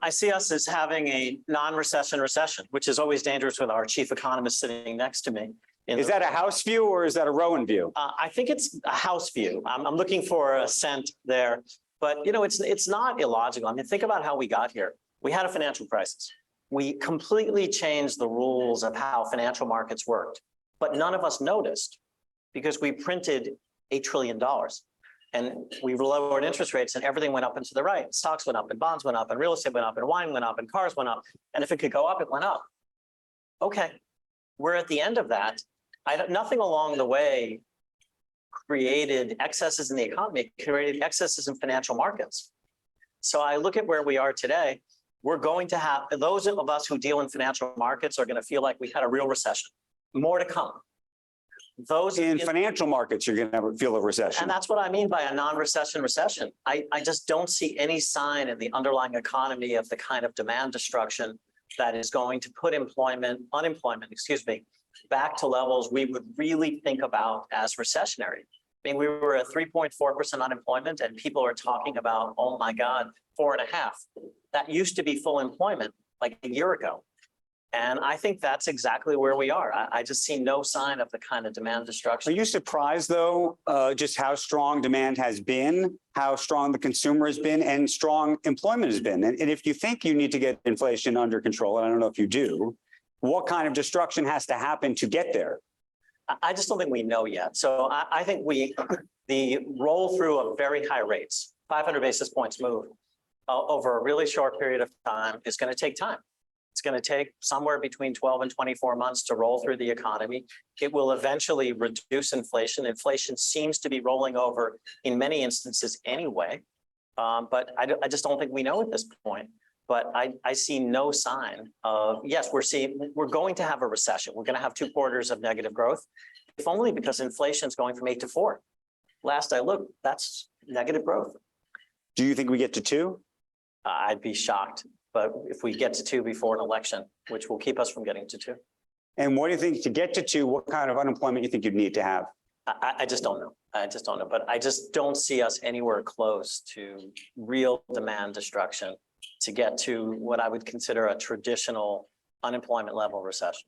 I see us as having a non-recession recession, which is always dangerous with our chief economist sitting next to me. Is that a house view or is that a Rowan view? I think it's a house view. I'm looking for assent there, but you know, it's not illogical. I mean, think about how we got here. We had a financial crisis. We completely changed the rules of how financial markets worked, but none of us noticed because we printed $8 trillion and we lowered interest rates and everything went up and to the right. Stocks went up and bonds went up and real estate went up and wine went up and cars went up. And if it could go up, it went up. Okay, we're at the end of that. Nothing along the way created excesses in the economy, created excesses in financial markets. So I look at where we are today. We're going to have, those of us who deal in financial markets are going to feel like we had a real recession. More to come. Those in financial markets, you're going to feel a recession. And that's what I mean by a non-recession recession. I just don't see any sign in the underlying economy of the kind of demand destruction that is going to put unemployment, back to levels we would really think about as recessionary. I mean, we were at 3.4% unemployment and people are talking about, oh my God, 4.5. That used to be full employment like a year ago. And I think that's exactly where we are. I just see no sign of the kind of demand destruction. Are you surprised, though, just how strong demand has been, how strong the consumer has been, and strong employment has been? And if you think you need to get inflation under control, and I don't know if you do, what kind of destruction has to happen to get there? I just don't think we know yet. So I think the roll through of very high rates, 500 basis points move over a really short period of time is going to take time. It's going to take somewhere between 12 and 24 months to roll through the economy. It will eventually reduce inflation. Inflation seems to be rolling over in many instances anyway. But I just don't think we know at this point. But I see no sign of, yes, we're going to have a recession. We're going to have 2 quarters of negative growth, if only because inflation is going from 8 to 4. Last I looked, that's negative growth. Do you think we get to 2? I'd be shocked. But if we get to 2 before an election, which will keep us from getting to 2. And what do you think to get to 2, what kind of unemployment you think you'd need to have? I just don't know. I just don't know. But I just don't see us anywhere close to real demand destruction to get to what I would consider a traditional unemployment level recession.